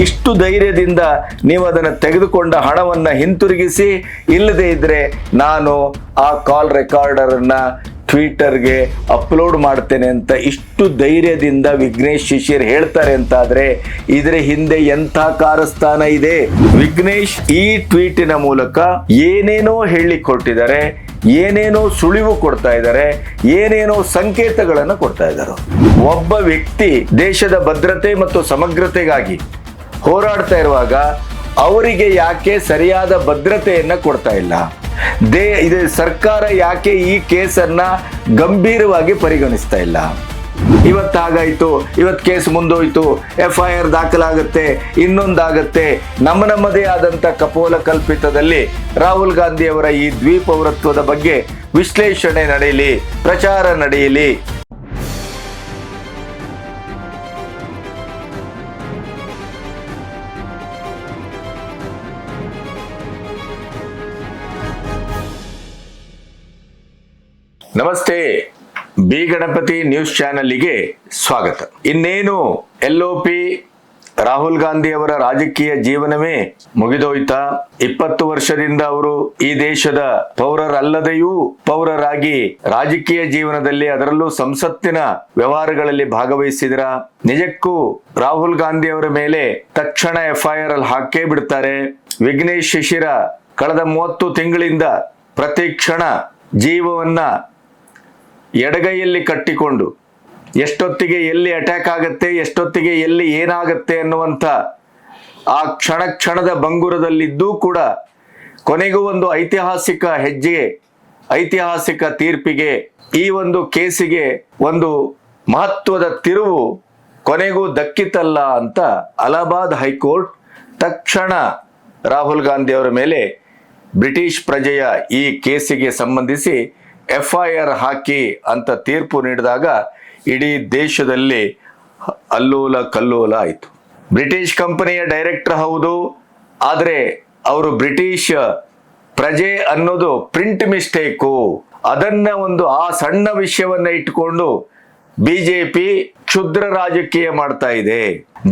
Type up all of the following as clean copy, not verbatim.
ಇಷ್ಟು ಧೈರ್ಯದಿಂದ ನೀವು ಅದನ್ನು ತೆಗೆದುಕೊಂಡ ಹಣವನ್ನ ಹಿಂತಿರುಗಿಸಿ, ಇಲ್ಲದೆ ಇದ್ರೆ ನಾನು ಆ ಕಾಲ್ ರೆಕಾರ್ಡರ್ ಅನ್ನ ಟ್ವಿಟರ್ಗೆ ಅಪ್ಲೋಡ್ ಮಾಡ್ತೇನೆ ಅಂತ ಇಷ್ಟು ಧೈರ್ಯದಿಂದ ವಿಘ್ನೇಶ್ ಶಿಶಿರ್ ಹೇಳ್ತಾರೆ ಅಂತಾದ್ರೆ ಇದರ ಹಿಂದೆ ಎಂಥ ಕಾರಸ್ಥಾನ ಇದೆ? ವಿಘ್ನೇಶ್ ಈ ಟ್ವೀಟಿನ ಮೂಲಕ ಏನೇನೋ ಹೇಳಿಕ್ ಹೊರಟಿದ್ದಾರೆ, ಏನೇನೋ ಸುಳಿವು ಕೊಡ್ತಾ ಇದ್ದಾರೆ, ಏನೇನೋ ಸಂಕೇತಗಳನ್ನು ಕೊಡ್ತಾ ಇದ್ದಾರೆ. ಒಬ್ಬ ವ್ಯಕ್ತಿ ದೇಶದ ಭದ್ರತೆ ಮತ್ತು ಸಮಗ್ರತೆಗಾಗಿ ಹೋರಾಡ್ತಾ ಇರುವಾಗ ಅವರಿಗೆ ಯಾಕೆ ಸರಿಯಾದ ಭದ್ರತೆಯನ್ನ ಕೊಡ್ತಾ ಇಲ್ಲ? ಇದು ಸರ್ಕಾರ ಯಾಕೆ ಈ ಕೇಸನ್ನ ಗಂಭೀರವಾಗಿ ಪರಿಗಣಿಸ್ತಾ ಇಲ್ಲ? ಇವತ್ತು ಹಾಗಾಯ್ತು, ಇವತ್ತು ಕೇಸ್ ಮುಂದೋಯ್ತು, FIR ದಾಖಲಾಗುತ್ತೆ, ಇನ್ನೊಂದಾಗತ್ತೆ. ನಮ್ಮದೇ ಆದಂತ ಕಪೋಲ ಕಲ್ಪಿತದಲ್ಲಿ ರಾಹುಲ್ ಗಾಂಧಿ ಅವರ ಈ ದ್ವಿಪೌರತ್ವದ ಬಗ್ಗೆ ವಿಶ್ಲೇಷಣೆ ನಡೆಯಲಿ, ಪ್ರಚಾರ ನಡೆಯಲಿ. ನಮಸ್ತೆ, ಬಿ ಗಣಪತಿ ನ್ಯೂಸ್ ಚಾನೆಲ್ಗೆ ಸ್ವಾಗತ. ಇನ್ನೇನು LOP ರಾಹುಲ್ ಗಾಂಧಿ ಅವರ ರಾಜಕೀಯ ಜೀವನವೇ ಮುಗಿದೋಯ್ತಾ? 20 ವರ್ಷದಿಂದ ಅವರು ಈ ದೇಶದ ಪೌರರಲ್ಲದೆಯೂ ಪೌರರಾಗಿ ರಾಜಕೀಯ ಜೀವನದಲ್ಲಿ, ಅದರಲ್ಲೂ ಸಂಸತ್ತಿನ ವ್ಯವಹಾರಗಳಲ್ಲಿ ಭಾಗವಹಿಸಿದ್ರ? ನಿಜಕ್ಕೂ ರಾಹುಲ್ ಗಾಂಧಿ ಅವರ ಮೇಲೆ ತಕ್ಷಣ FIR ಅಲ್ಲಿ ಹಾಕೇ ಬಿಡ್ತಾರೆ. ವಿಘ್ನೇಶ್ ಶಿಶಿರ ಕಳೆದ 30 ತಿಂಗಳಿಂದ ಪ್ರತಿ ಕ್ಷಣ ಜೀವವನ್ನ ಎಡಗೈಯಲ್ಲಿ ಕಟ್ಟಿಕೊಂಡು ಎಷ್ಟೊತ್ತಿಗೆ ಎಲ್ಲಿ ಅಟ್ಯಾಕ್ ಆಗುತ್ತೆ, ಎಷ್ಟೊತ್ತಿಗೆ ಎಲ್ಲಿ ಏನಾಗುತ್ತೆ ಅನ್ನುವಂಥ ಆ ಕ್ಷಣದ ಬಂಗುರದಲ್ಲಿದ್ದೂ ಕೂಡ ಕೊನೆಗೂ ಒಂದು ಐತಿಹಾಸಿಕ ಹೆಜ್ಜೆಗೆ, ಐತಿಹಾಸಿಕ ತೀರ್ಪಿಗೆ, ಈ ಒಂದು ಕೇಸಿಗೆ ಒಂದು ಮಹತ್ವದ ತಿರುವು ಕೊನೆಗೂ ದಕ್ಕಿತಲ್ಲ ಅಂತ ಅಲಹಾಬಾದ್ ಹೈಕೋರ್ಟ್ ತಕ್ಷಣ ರಾಹುಲ್ ಗಾಂಧಿ ಅವರ ಮೇಲೆ ಬ್ರಿಟಿಷ್ ಪ್ರಜೆಯ ಈ ಕೇಸಿಗೆ ಸಂಬಂಧಿಸಿ FIR ಹಾಕಿ ಅಂತ ತೀರ್ಪು ನೀಡಿದಾಗ ಇಡೀ ದೇಶದಲ್ಲಿ ಅಲ್ಲೋಲ ಕಲ್ಲೋಲ ಆಯಿತು. ಬ್ರಿಟಿಷ್ ಕಂಪನಿಯ ಡೈರೆಕ್ಟರ್ ಹೌದು, ಆದರೆ ಅವರು ಬ್ರಿಟಿಷ್ ಪ್ರಜೆ ಅನ್ನೋದು ಪ್ರಿಂಟ್ ಮಿಸ್ಟೇಕು. ಅದನ್ನ ಆ ಸಣ್ಣ ವಿಷಯವನ್ನ ಇಟ್ಕೊಂಡು BJP ಕ್ಷುದ್ರ ರಾಜಕೀಯ ಮಾಡ್ತಾ ಇದೆ.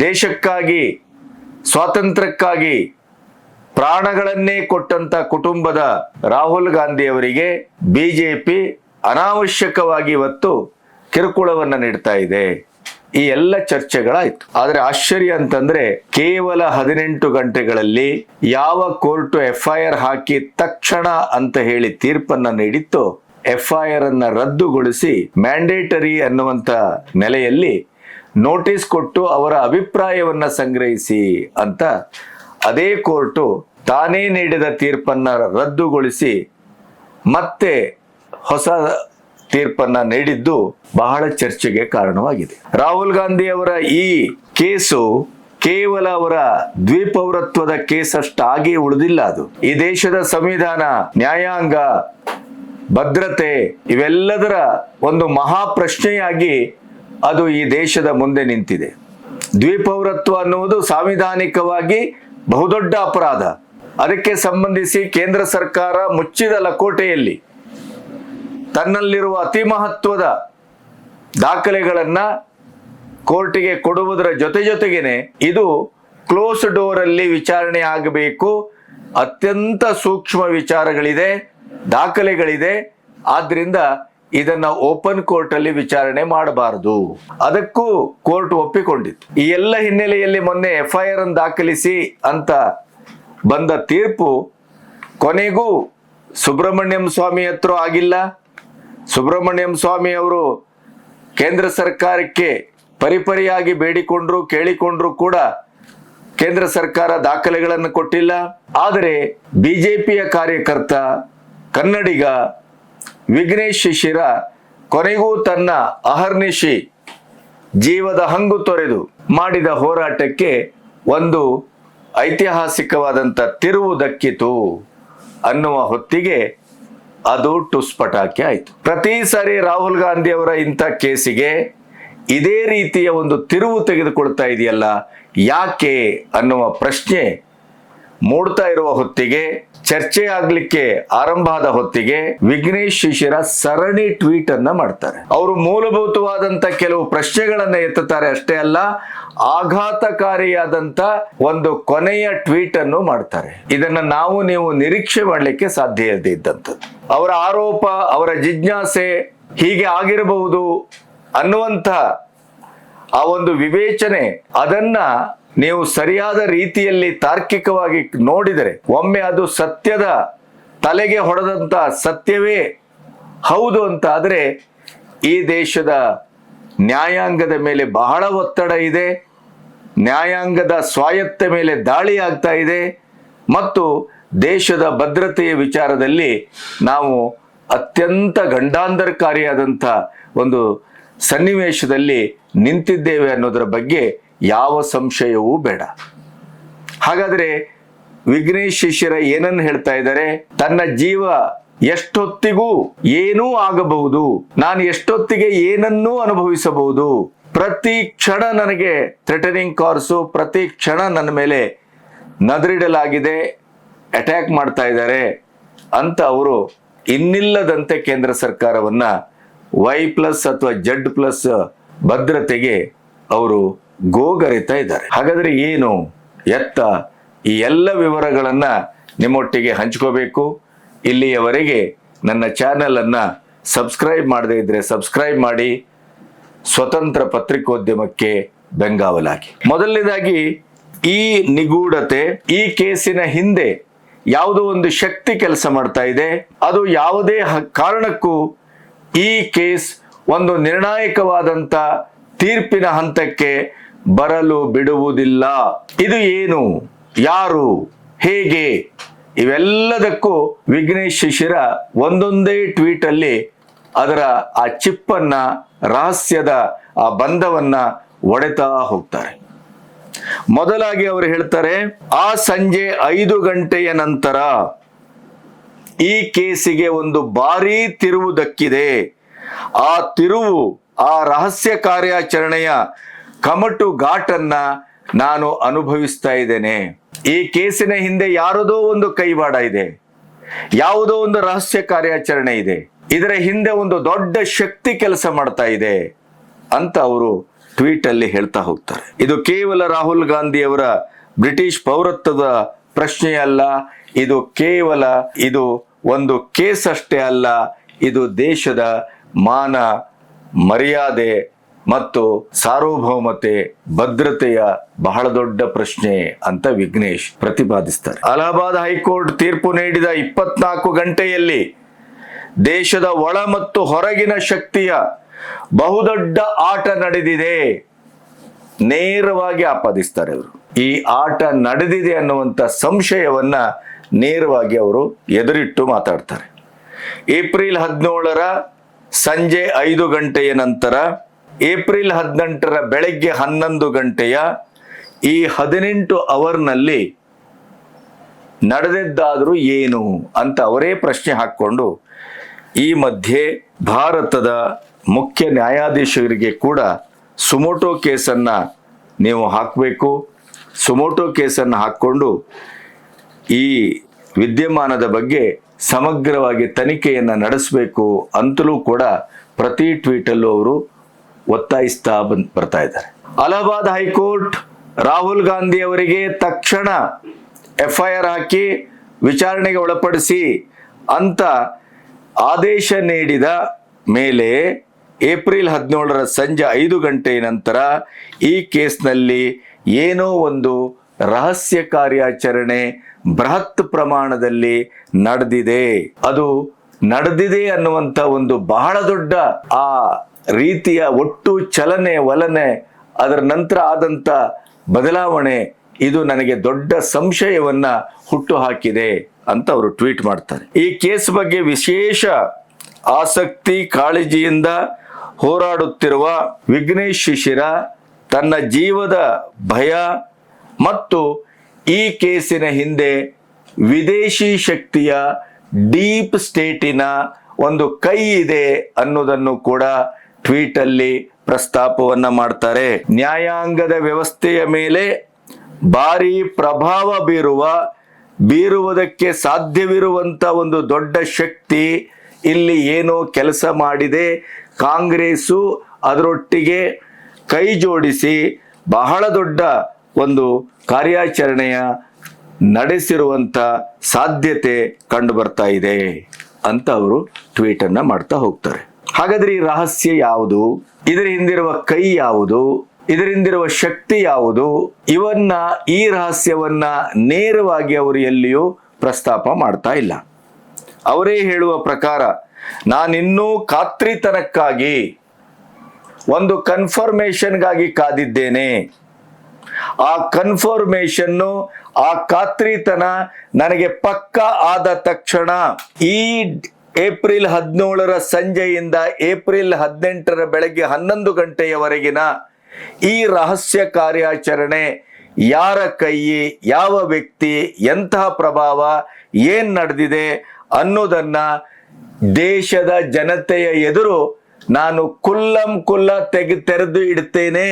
ದೇಶಕ್ಕಾಗಿ, ಸ್ವಾತಂತ್ರ್ಯಕ್ಕಾಗಿ ಪ್ರಾಣಗಳನ್ನೇ ಕೊಟ್ಟಂತ ಕುಟುಂಬದ ರಾಹುಲ್ ಗಾಂಧಿ ಅವರಿಗೆ BJP ಅನಾವಶ್ಯಕವಾಗಿ ಇವತ್ತು ಕಿರುಕುಳವನ್ನ ನೀಡ್ತಾ ಇದೆ. ಈ ಎಲ್ಲ ಚರ್ಚೆಗಳಾಯ್ತು. ಆದ್ರೆ ಆಶ್ಚರ್ಯ ಅಂತಂದ್ರೆ ಕೇವಲ 18 ಗಂಟೆಗಳಲ್ಲಿ ಯಾವ ಕೋರ್ಟ್ FIR ಹಾಕಿ ತಕ್ಷಣ ಅಂತ ಹೇಳಿ ತೀರ್ಪನ್ನ ನೀಡಿತ್ತು, FIR ಅನ್ನ ರದ್ದುಗೊಳಿಸಿ ಮ್ಯಾಂಡೇಟರಿ ಅನ್ನುವಂತ ನೆಲೆಯಲ್ಲಿ ನೋಟಿಸ್ ಕೊಟ್ಟು ಅವರ ಅಭಿಪ್ರಾಯವನ್ನ ಸಂಗ್ರಹಿಸಿ ಅಂತ ಅದೇ ಕೋರ್ಟು ತಾನೇ ನೀಡಿದ ತೀರ್ಪನ್ನ ರದ್ದುಗೊಳಿಸಿ ಮತ್ತೆ ಹೊಸ ತೀರ್ಪನ್ನ ನೀಡಿದ್ದು ಬಹಳ ಚರ್ಚೆಗೆ ಕಾರಣವಾಗಿದೆ. ರಾಹುಲ್ ಗಾಂಧಿ ಅವರ ಈ ಕೇಸು ಕೇವಲ ಅವರ ದ್ವಿಪೌರತ್ವದ ಕೇಸ್ ಅಷ್ಟಾಗಿ ಉಳಿದಿಲ್ಲ. ಅದು ಈ ದೇಶದ ಸಂವಿಧಾನ, ನ್ಯಾಯಾಂಗ, ಭದ್ರತೆ ಇವೆಲ್ಲದರ ಒಂದು ಮಹಾ ಪ್ರಶ್ನೆಯಾಗಿ ಅದು ಈ ದೇಶದ ಮುಂದೆ ನಿಂತಿದೆ. ದ್ವಿಪೌರತ್ವ ಅನ್ನುವುದು ಸಾಂವಿಧಾನಿಕವಾಗಿ ಬಹುದೊಡ್ಡ ಅಪರಾಧ. ಅದಕ್ಕೆ ಸಂಬಂಧಿಸಿ ಕೇಂದ್ರ ಸರ್ಕಾರ ಮುಚ್ಚಿದ ಲಕೋಟೆಯಲ್ಲಿ ತನ್ನಲ್ಲಿರುವ ಅತಿ ಮಹತ್ವದ ದಾಖಲೆಗಳನ್ನ ಕೋರ್ಟಿಗೆ ಕೊಡುವುದರ ಜೊತೆಗೇನೆ ಇದು ಕ್ಲೋಸ್ ಡೋರ್ ಅಲ್ಲಿ ವಿಚಾರಣೆ ಆಗಬೇಕು. ಅತ್ಯಂತ ಸೂಕ್ಷ್ಮ ವಿಚಾರಗಳಿದೆ, ದಾಖಲೆಗಳಿದೆ. ಆದ್ರಿಂದ ಇದನ್ನ ಓಪನ್ ಕೋರ್ಟ್ ಅಲ್ಲಿ ವಿಚಾರಣೆ ಮಾಡಬಾರದು. ಅದಕ್ಕೂ ಕೋರ್ಟ್ ಒಪ್ಪಿಕೊಂಡಿತ್ತು. ಈ ಎಲ್ಲ ಹಿನ್ನೆಲೆಯಲ್ಲಿ ಮೊನ್ನೆ FIR ಅನ್ನು ದಾಖಲಿಸಿ ಅಂತ ಬಂದ ತೀರ್ಪು ಕೊನೆಗೂ ಸುಬ್ರಹ್ಮಣ್ಯಂ ಸ್ವಾಮಿ ಹತ್ರ ಆಗಿಲ್ಲ. ಸುಬ್ರಹ್ಮಣ್ಯಂ ಸ್ವಾಮಿ ಅವರು ಕೇಂದ್ರ ಸರ್ಕಾರಕ್ಕೆ ಪರಿಪರಿಯಾಗಿ ಬೇಡಿಕೊಂಡ್ರು, ಕೇಳಿಕೊಂಡ್ರು ಕೂಡ ಕೇಂದ್ರ ಸರ್ಕಾರ ದಾಖಲೆಗಳನ್ನು ಕೊಟ್ಟಿಲ್ಲ. ಆದರೆ BJPಯ ಕಾರ್ಯಕರ್ತ, ಕನ್ನಡಿಗ ವಿಘ್ನೇಶ್ ಶಿಶಿರ ಕೊನೆಗೂ ತನ್ನ ಅಹರ್ನಿಶಿ ಜೀವದ ಹಂಗು ತೊರೆದು ಮಾಡಿದ ಹೋರಾಟಕ್ಕೆ ಒಂದು ಐತಿಹಾಸಿಕವಾದಂಥ ತಿರುವು ದಕ್ಕಿತು ಅನ್ನುವ ಹೊತ್ತಿಗೆ ಅದು ಟುಸ್ ಪಟಾಕಿ ಆಯಿತು. ಪ್ರತಿ ಸಾರಿ ರಾಹುಲ್ ಗಾಂಧಿ ಅವರ ಇಂಥ ಕೇಸಿಗೆ ಇದೇ ರೀತಿಯ ಒಂದು ತಿರುವು ತೆಗೆದುಕೊಳ್ತಾ ಇದೆಯಲ್ಲ, ಯಾಕೆ ಅನ್ನುವ ಪ್ರಶ್ನೆ ಮೂಡ್ತಾ ಇರುವ ಹೊತ್ತಿಗೆ, ಚರ್ಚೆ ಆಗ್ಲಿಕ್ಕೆ ಆರಂಭ ಆದ ಹೊತ್ತಿಗೆ ವಿಘ್ನೇಶ್ ಶಿಶಿರ ಸರಣಿ ಟ್ವೀಟ್ ಅನ್ನ ಮಾಡ್ತಾರೆ. ಅವರು ಮೂಲಭೂತವಾದಂತ ಕೆಲವು ಪ್ರಶ್ನೆಗಳನ್ನ ಎತ್ತುತ್ತಾರೆ ಅಷ್ಟೇ ಅಲ್ಲ, ಆಘಾತಕಾರಿಯಾದಂತ ಒಂದು ಕೊನೆಯ ಟ್ವೀಟ್ ಅನ್ನು ಮಾಡ್ತಾರೆ. ಇದನ್ನ ನಾವು ನೀವು ನಿರೀಕ್ಷೆ ಮಾಡಲಿಕ್ಕೆ ಸಾಧ್ಯ ಇದ್ದಂಥದ್ದು. ಅವರ ಆರೋಪ, ಅವರ ಜಿಜ್ಞಾಸೆ ಹೀಗೆ ಆಗಿರಬಹುದು ಅನ್ನುವಂಥ ಆ ಒಂದು ವಿವೇಚನೆ, ಅದನ್ನ ನೀವು ಸರಿಯಾದ ರೀತಿಯಲ್ಲಿ ತಾರ್ಕಿಕವಾಗಿ ನೋಡಿದರೆ ಒಮ್ಮೆ ಅದು ಸತ್ಯದ ತಲೆಗೆ ಹೊಡೆದಂತ ಸತ್ಯವೇ ಹೌದು ಅಂತ ಆದರೆ ಈ ದೇಶದ ನ್ಯಾಯಾಂಗದ ಮೇಲೆ ಬಹಳ ಒತ್ತಡ ಇದೆ, ನ್ಯಾಯಾಂಗದ ಸ್ವಾಯತ್ತ ಮೇಲೆ ದಾಳಿ ಆಗ್ತಾ ಇದೆ ಮತ್ತು ದೇಶದ ಭದ್ರತೆಯ ವಿಚಾರದಲ್ಲಿ ನಾವು ಅತ್ಯಂತ ಗಂಡಾಂತರಕಾರಿಯಾದಂಥ ಒಂದು ಸನ್ನಿವೇಶದಲ್ಲಿ ನಿಂತಿದ್ದೇವೆ ಅನ್ನೋದರ ಬಗ್ಗೆ ಯಾವ ಸಂಶಯವೂ ಬೇಡ. ಹಾಗಾದ್ರೆ ವಿಘ್ನೇಶ್ ಶಿಶಿರ ಏನನ್ನು ಹೇಳ್ತಾ ಇದ್ದಾರೆ? ತನ್ನ ಜೀವ ಎಷ್ಟೊತ್ತಿಗೂ ಏನೂ ಆಗಬಹುದು, ನಾನು ಎಷ್ಟೊತ್ತಿಗೆ ಏನನ್ನೂ ಅನುಭವಿಸಬಹುದು, ಪ್ರತಿ ಕ್ಷಣ ನನಗೆ ಥ್ರೆಟನಿಂಗ್ ಕಾಲ್ಸು, ಪ್ರತಿ ಕ್ಷಣ ನನ್ನ ಮೇಲೆ ನದರಿಡಲಾಗಿದೆ, ಅಟ್ಯಾಕ್ ಮಾಡ್ತಾ ಇದ್ದಾರೆ ಅಂತ ಅವರು ಇನ್ನಿಲ್ಲದಂತೆ ಕೇಂದ್ರ ಸರ್ಕಾರವನ್ನ Y+ ಅಥವಾ Z+ ಭದ್ರತೆಗೆ ಅವರು ಗೋಗರಿತಾ ಇದ್ದಾರೆ. ಹಾಗಾದ್ರೆ ಏನು ಎತ್ತ ಈ ಎಲ್ಲ ವಿವರಗಳನ್ನ ನಿಮ್ಮೊಟ್ಟಿಗೆ ಹಂಚ್ಕೋಬೇಕು. ಇಲ್ಲಿಯವರೆಗೆ ನನ್ನ ಚಾನೆಲ್ ಅನ್ನ ಸಬ್ಸ್ಕ್ರೈಬ್ ಮಾಡದೇ ಇದ್ರೆ ಸಬ್ಸ್ಕ್ರೈಬ್ ಮಾಡಿ, ಸ್ವತಂತ್ರ ಪತ್ರಿಕೋದ್ಯಮಕ್ಕೆ ಬೆಂಗಾವಲಾಗಿ. ಮೊದಲನೇದಾಗಿ ಈ ನಿಗೂಢತೆ, ಈ ಕೇಸಿನ ಹಿಂದೆ ಯಾವುದೋ ಒಂದು ಶಕ್ತಿ ಕೆಲಸ ಮಾಡ್ತಾ ಇದೆ. ಅದು ಯಾವುದೇ ಕಾರಣಕ್ಕೂ ಈ ಕೇಸ್ ಒಂದು ನಿರ್ಣಾಯಕವಾದಂತ ತೀರ್ಪಿನ ಹಂತಕ್ಕೆ ಬರಲು ಬಿಡುವುದಿಲ್ಲ. ಇದು ಏನು, ಯಾರು, ಹೇಗೆ, ಇವೆಲ್ಲದಕ್ಕೂ ವಿಘ್ನೇಶ್ ಶಿಶಿರ ಒಂದೊಂದೇ ಟ್ವೀಟ್ ಅಲ್ಲಿ ಅದರ ಆ ಚಿಪ್ಪನ್ನ, ರಹಸ್ಯದ ಆ ಬಂಧವನ್ನ ಒಡೆತಾ ಹೋಗ್ತಾರೆ. ಮೊದಲಾಗಿ ಅವರು ಹೇಳ್ತಾರೆ, ಆ ಸಂಜೆ 5 ಗಂಟೆಯ ನಂತರ ಈ ಕೇಸಿಗೆ ಒಂದು ಭಾರೀ ತಿರುವು ದಕ್ಕಿದೆ. ಆ ತಿರುವು, ಆ ರಹಸ್ಯ ಕಾರ್ಯಾಚರಣೆಯ ಕಮಟು ಘಾಟನ್ನ ನಾನು ಅನುಭವಿಸ್ತಾ ಇದ್ದೇನೆ. ಈ ಕೇಸಿನ ಹಿಂದೆ ಯಾರದೋ ಒಂದು ಕೈವಾಡ ಇದೆ, ಯಾವುದೋ ಒಂದು ರಹಸ್ಯ ಕಾರ್ಯಾಚರಣೆ ಇದೆ, ಇದರ ಹಿಂದೆ ಒಂದು ದೊಡ್ಡ ಶಕ್ತಿ ಕೆಲಸ ಮಾಡ್ತಾ ಇದೆ ಅಂತ ಅವರು ಟ್ವೀಟ್ ಅಲ್ಲಿ ಹೇಳ್ತಾ ಹೋಗ್ತಾರೆ. ಇದು ಕೇವಲ ರಾಹುಲ್ ಗಾಂಧಿ ಅವರ ಬ್ರಿಟಿಷ್ ಪೌರತ್ವದ ಪ್ರಶ್ನೆಯಲ್ಲ, ಇದು ಒಂದು ಕೇಸ್ ಅಷ್ಟೇ ಅಲ್ಲ, ಇದು ದೇಶದ ಮಾನ ಮರ್ಯಾದೆ ಮತ್ತು ಸಾರ್ವಭೌಮತೆ, ಭದ್ರತೆಯ ಬಹಳ ದೊಡ್ಡ ಪ್ರಶ್ನೆ ಅಂತ ವಿಘ್ನೇಶ್ ಪ್ರತಿಪಾದಿಸ್ತಾರೆ. ಅಲಹಾಬಾದ್ ಹೈಕೋರ್ಟ್ ತೀರ್ಪು ನೀಡಿದ 24 ಗಂಟೆಯಲ್ಲಿ ದೇಶದ ಒಳ ಮತ್ತು ಹೊರಗಿನ ಶಕ್ತಿಯ ಬಹುದೊಡ್ಡ ಆಟ ನಡೆದಿದೆ ನೇರವಾಗಿ ಆಪಾದಿಸ್ತಾರೆ ಅವರು. ಈ ಆಟ ನಡೆದಿದೆ ಅನ್ನುವಂಥ ಸಂಶಯವನ್ನ ನೇರವಾಗಿ ಅವರು ಎದುರಿಟ್ಟು ಮಾತಾಡ್ತಾರೆ. ಏಪ್ರಿಲ್ 17ರ ಸಂಜೆ 5 ಗಂಟೆಯ ನಂತರ ಏಪ್ರಿಲ್ 18ರ ಬೆಳಗ್ಗೆ 11 ಗಂಟೆಯ ಈ 18 ಅವರ್ನಲ್ಲಿ ನಡೆದಿದ್ದಾದರೂ ಏನು ಅಂತ ಅವರೇ ಪ್ರಶ್ನೆ ಹಾಕ್ಕೊಂಡು, ಈ ಮಧ್ಯೆ ಭಾರತದ ಮುಖ್ಯ ನ್ಯಾಯಾಧೀಶರಿಗೆ ಕೂಡ ಸುಮೋಟೋ ಕೇಸನ್ನ ನೀವು ಹಾಕಬೇಕು, ಸುಮೋಟೋ ಕೇಸನ್ನು ಹಾಕ್ಕೊಂಡು ಈ ವಿದ್ಯಮಾನದ ಬಗ್ಗೆ ಸಮಗ್ರವಾಗಿ ತನಿಖೆಯನ್ನು ನಡೆಸಬೇಕು ಅಂತಲೂ ಕೂಡ ಪ್ರತಿ ಟ್ವೀಟಲ್ಲೂ ಅವರು ಒತ್ತಾಯಿಸ್ತಾ ಬರ್ತಾ ಇದ್ದಾರೆ. ಅಲಹಾಬಾದ್ ಹೈಕೋರ್ಟ್ ರಾಹುಲ್ ಗಾಂಧಿ ಅವರಿಗೆ ತಕ್ಷಣ FIR ಹಾಕಿ ವಿಚಾರಣೆಗೆ ಒಳಪಡಿಸಿ ಅಂತ ಆದೇಶ ನೀಡಿದ ಮೇಲೆ ಏಪ್ರಿಲ್ 17ರ ಸಂಜೆ 5 ಗಂಟೆಯ ನಂತರ ಈ ಕೇಸ್ನಲ್ಲಿ ಏನೋ ಒಂದು ರಹಸ್ಯ ಕಾರ್ಯಾಚರಣೆ ಬೃಹತ್ ಪ್ರಮಾಣದಲ್ಲಿ ನಡೆದಿದೆ. ಅದು ನಡೆದಿದೆ ಅನ್ನುವಂಥ ಒಂದು ಬಹಳ ದೊಡ್ಡ ಆ ರೀತಿಯ ಒಟ್ಟು ಚಲನೆ ವಲನೆ, ಅದರ ನಂತರ ಆದಂತ ಬದಲಾವಣೆ, ಇದು ನನಗೆ ದೊಡ್ಡ ಸಂಶಯವನ್ನ ಹುಟ್ಟು ಹಾಕಿದೆ ಅಂತ ಅವರು ಟ್ವೀಟ್ ಮಾಡ್ತಾರೆ. ಈ ಕೇಸ್ ಬಗ್ಗೆ ವಿಶೇಷ ಆಸಕ್ತಿ ಕಾಳಜಿಯಿಂದ ಹೋರಾಡುತ್ತಿರುವ ವಿಘ್ನೇಶ್ ಶಿಶಿರ ತನ್ನ ಜೀವದ ಭಯ ಮತ್ತು ಈ ಕೇಸಿನ ಹಿಂದೆ ವಿದೇಶಿ ಶಕ್ತಿಯ ಡೀಪ್ ಸ್ಟೇಟಿನ ಒಂದು ಕೈ ಇದೆ ಅನ್ನೋದನ್ನು ಕೂಡ ಟ್ವೀಟ್ ಅಲ್ಲಿ ಪ್ರಸ್ತಾಪವನ್ನ ಮಾಡ್ತಾರೆ. ನ್ಯಾಯಾಂಗದ ವ್ಯವಸ್ಥೆಯ ಮೇಲೆ ಭಾರಿ ಪ್ರಭಾವ ಬೀರುವ ಬೀರುವುದಕ್ಕೆ ಸಾಧ್ಯವಿರುವಂತ ಒಂದು ದೊಡ್ಡ ಶಕ್ತಿ ಇಲ್ಲಿ ಏನೋ ಕೆಲಸ ಮಾಡಿದೆ. ಕಾಂಗ್ರೆಸ್ಸು ಅದರೊಟ್ಟಿಗೆ ಕೈ ಜೋಡಿಸಿ ಬಹಳ ದೊಡ್ಡ ಒಂದು ಕಾರ್ಯಾಚರಣೆಯ ನಡೆಸಿರುವಂತ ಸಾಧ್ಯತೆ ಕಂಡು ಬರ್ತಾ ಇದೆ ಅಂತ ಅವರು ಟ್ವೀಟ್ ಅನ್ನ ಮಾಡ್ತಾ ಹೋಗ್ತಾರೆ. ಹಾಗಾದ್ರೆ ಈ ರಹಸ್ಯ ಯಾವುದು? ಇದರ ಹಿಂದಿರುವ ಕೈ ಯಾವುದು? ಇದರ ಹಿಂದಿರುವ ಶಕ್ತಿ ಯಾವುದು? ಈ ರಹಸ್ಯವನ್ನ ನೇರವಾಗಿ ಅವರು ಎಲ್ಲಿಯೂ ಪ್ರಸ್ತಾಪ ಮಾಡ್ತಾ ಇಲ್ಲ. ಅವರೇ ಹೇಳುವ ಪ್ರಕಾರ ನಾನಿನ್ನೂ ಖಾತ್ರಿತನಕ್ಕಾಗಿ ಒಂದು ಕನ್ಫರ್ಮೇಷನ್ಗಾಗಿ ಕಾದಿದ್ದೇನೆ. ಆ ಕನ್ಫರ್ಮೇಷನ್ನು, ಆ ಖಾತ್ರಿತನ ನನಗೆ ಪಕ್ಕ ಆದ ತಕ್ಷಣ ಈ ಏಪ್ರಿಲ್ 17 ಸಂಜೆಯಿಂದ ಏಪ್ರಿಲ್ 18 ಬೆಳಗ್ಗೆ 11 ಗಂಟೆಯವರೆಗಿನ ಈ ರಹಸ್ಯ ಕಾರ್ಯಾಚರಣೆ ಯಾರ ಕೈ, ಯಾವ ವ್ಯಕ್ತಿ, ಎಂತಹ ಪ್ರಭಾವ, ಏನ್ ನಡೆದಿದೆ ಅನ್ನೋದನ್ನ ದೇಶದ ಜನತೆಯ ಎದುರು ನಾನು ತೆರೆದು ಇಡ್ತೇನೆ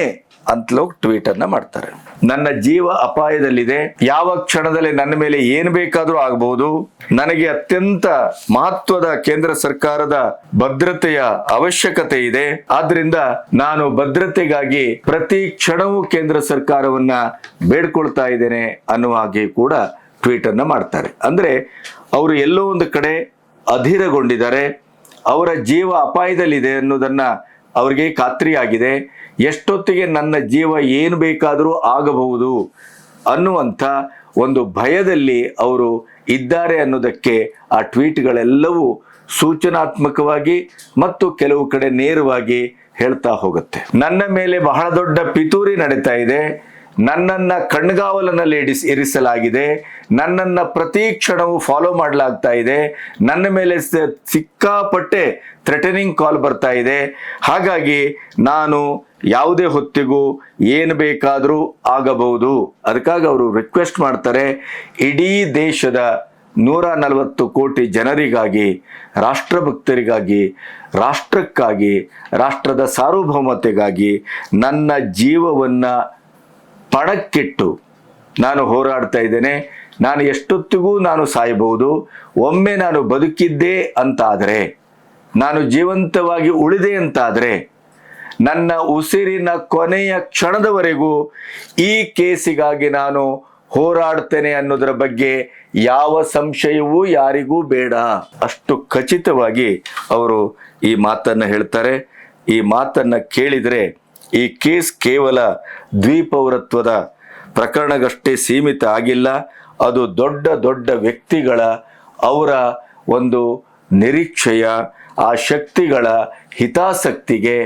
ಅಂತಲೂ ಟ್ವೀಟ್ ಅನ್ನ ಮಾಡ್ತಾರೆ. ನನ್ನ ಜೀವ ಅಪಾಯದಲ್ಲಿದೆ, ಯಾವ ಕ್ಷಣದಲ್ಲಿ ನನ್ನ ಮೇಲೆ ಏನ್ ಬೇಕಾದ್ರೂ ಆಗಬಹುದು. ನನಗೆ ಅತ್ಯಂತ ಮಹತ್ವದ ಕೇಂದ್ರ ಸರ್ಕಾರದ ಭದ್ರತೆಯ ಅವಶ್ಯಕತೆ ಇದೆ. ಆದ್ರಿಂದ ನಾನು ಭದ್ರತೆಗಾಗಿ ಪ್ರತಿ ಕ್ಷಣವೂ ಕೇಂದ್ರ ಸರ್ಕಾರವನ್ನ ಬೇಡ್ಕೊಳ್ತಾ ಇದ್ದೇನೆ ಅನ್ನುವ ಹಾಗೆ ಕೂಡ ಟ್ವೀಟ್ ಅನ್ನ ಮಾಡ್ತಾರೆ. ಅಂದ್ರೆ ಅವರು ಎಲ್ಲೋ ಒಂದು ಕಡೆ ಅಧೀರಗೊಂಡಿದ್ದಾರೆ. ಅವರ ಜೀವ ಅಪಾಯದಲ್ಲಿದೆ ಅನ್ನೋದನ್ನ ಅವರಿಗೆ ಖಾತ್ರಿಯಾಗಿದೆ. ಎಷ್ಟೊತ್ತಿಗೆ ನನ್ನ ಜೀವ ಏನು ಬೇಕಾದರೂ ಆಗಬಹುದು ಅನ್ನುವಂಥ ಒಂದು ಭಯದಲ್ಲಿ ಅವರು ಇದ್ದಾರೆ ಅನ್ನೋದಕ್ಕೆ ಆ ಟ್ವೀಟ್ಗಳೆಲ್ಲವೂ ಸೂಚನಾತ್ಮಕವಾಗಿ ಮತ್ತು ಕೆಲವು ಕಡೆ ನೇರವಾಗಿ ಹೇಳ್ತಾ ಹೋಗುತ್ತೆ. ನನ್ನ ಮೇಲೆ ಬಹಳ ದೊಡ್ಡ ಪಿತೂರಿ ನಡೀತಾ ಇದೆ, ನನ್ನನ್ನ ಕಣ್ಗಾವಲಿನಲ್ಲಿ ಇರಿಸಲಾಗಿದೆ, ನನ್ನನ್ನ ಪ್ರತಿ ಕ್ಷಣವೂ ಫಾಲೋ ಮಾಡಲಾಗ್ತಾ ಇದೆ, ನನ್ನ ಮೇಲೆ ಸಿಕ್ಕಾಪಟ್ಟೆ ಥ್ರೆಟನಿಂಗ್ ಕಾಲ್ ಬರ್ತಾ ಇದೆ. ಹಾಗಾಗಿ ನಾನು ಯಾವುದೇ ಹೊತ್ತಿಗೂ ಏನು ಬೇಕಾದರೂ ಆಗಬಹುದು. ಅದಕ್ಕಾಗಿ ಅವರು ರಿಕ್ವೆಸ್ಟ್ ಮಾಡ್ತಾರೆ, ಇಡೀ ದೇಶದ 140 ಕೋಟಿ ಜನರಿಗಾಗಿ, ರಾಷ್ಟ್ರಭಕ್ತರಿಗಾಗಿ, ರಾಷ್ಟ್ರಕ್ಕಾಗಿ, ರಾಷ್ಟ್ರದ ಸಾರ್ವಭೌಮತೆಗಾಗಿ ನನ್ನ ಜೀವವನ್ನ ಪಣಕ್ಕಿಟ್ಟು ನಾನು ಹೋರಾಡ್ತಾ ಇದ್ದೇನೆ. ನಾನು ಎಷ್ಟೊತ್ತಿಗೂ ನಾನು ಸಾಯಬಹುದು. ಒಮ್ಮೆ ನಾನು ಬದುಕಿದ್ದೆ ಅಂತಾದರೆ, ನಾನು ಜೀವಂತವಾಗಿ ಉಳಿದೆ ಅಂತಾದರೆ, ನನ್ನ ಉಸಿರಿನ ಕೊನೆಯ ಕ್ಷಣದವರೆಗೂ ಈ ಕೇಸಿಗಾಗಿ ನಾನು ಹೋರಾಡ್ತೇನೆ ಅನ್ನೋದರ ಬಗ್ಗೆ ಯಾವ ಸಂಶಯವೂ ಯಾರಿಗೂ ಬೇಡ. ಅಷ್ಟು ಖಚಿತವಾಗಿ ಅವರು ಈ ಮಾತನ್ನ ಹೇಳ್ತಾರೆ. ಈ ಮಾತನ್ನ ಕೇಳಿದರೆ ಈ ಕೇಸ್ ಕೇವಲ ದ್ವಿಪೌರತ್ವದ ಪ್ರಕರಣಗಷ್ಟೇ ಸೀಮಿತ ಆಗಿಲ್ಲ. ಅದು ದೊಡ್ಡ ದೊಡ್ಡ ವ್ಯಕ್ತಿಗಳ ಅವರ ಒಂದು ನಿರೀಕ್ಷೆಯ, ಆ ಶಕ್ತಿಗಳ ಹಿತಾಸಕ್ತಿಗೆ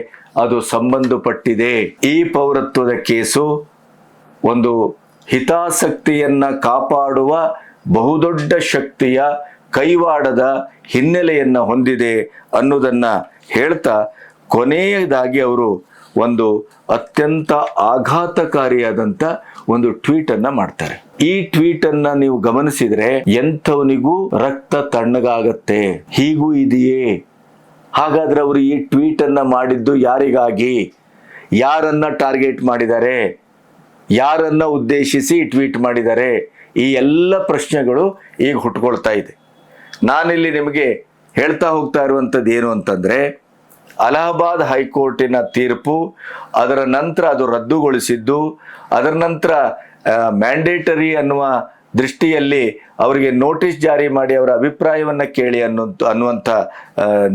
ಅದು ಸಂಬಂಧಪಟ್ಟಿದೆ. ಈ ಪೌರತ್ವದ ಕೇಸು ಒಂದು ಹಿತಾಸಕ್ತಿಯನ್ನ ಕಾಪಾಡುವ ಬಹುದೊಡ್ಡ ಶಕ್ತಿಯ ಕೈವಾಡದ ಹಿನ್ನೆಲೆಯನ್ನ ಹೊಂದಿದೆ ಅನ್ನೋದನ್ನ ಹೇಳ್ತಾ ಕೊನೆಯದಾಗಿ ಅವರು ಒಂದು ಅತ್ಯಂತ ಆಘಾತಕಾರಿಯಾದಂತ ಒಂದು ಟ್ವೀಟ್ ಅನ್ನ ಮಾಡ್ತಾರೆ. ಈ ಟ್ವೀಟ್ ಅನ್ನ ನೀವು ಗಮನಿಸಿದ್ರೆ ಎಂಥವನಿಗೂ ರಕ್ತ ತಣ್ಣಗಾಗತ್ತೆ. ಹೀಗೂ ಇದೆಯೇ? ಹಾಗಾದ್ರೆ ಅವರು ಈ ಟ್ವೀಟ್ ಅನ್ನ ಮಾಡಿದ್ದು ಯಾರಿಗಾಗಿ? ಯಾರನ್ನ ಟಾರ್ಗೆಟ್ ಮಾಡಿದ್ದಾರೆ? ಯಾರನ್ನ ಉದ್ದೇಶಿಸಿ ಟ್ವೀಟ್ ಮಾಡಿದ್ದಾರೆ? ಈ ಎಲ್ಲ ಪ್ರಶ್ನೆಗಳು ಈಗ ಹುಟ್ಕೊಳ್ತಾ ಇದೆ. ನಾನಿಲ್ಲಿ ನಿಮಗೆ ಹೇಳ್ತಾ ಹೋಗ್ತಾ ಇರುವಂಥದ್ದು ಏನು ಅಂತಂದ್ರೆ, ಅಲಹಾಬಾದ್ ಹೈಕೋರ್ಟಿನ ತೀರ್ಪು, ಅದರ ನಂತರ ಅದು ರದ್ದುಗೊಳಿಸಿದ್ದು, ಅದರ ನಂತರ ಮ್ಯಾಂಡೇಟರಿ ಅನ್ನುವ ದೃಷ್ಟಿಯಲ್ಲಿ ಅವರಿಗೆ ನೋಟಿಸ್ ಜಾರಿ ಮಾಡಿ ಅವರ ಅಭಿಪ್ರಾಯವನ್ನ ಕೇಳಿ ಅನ್ನುವಂಥ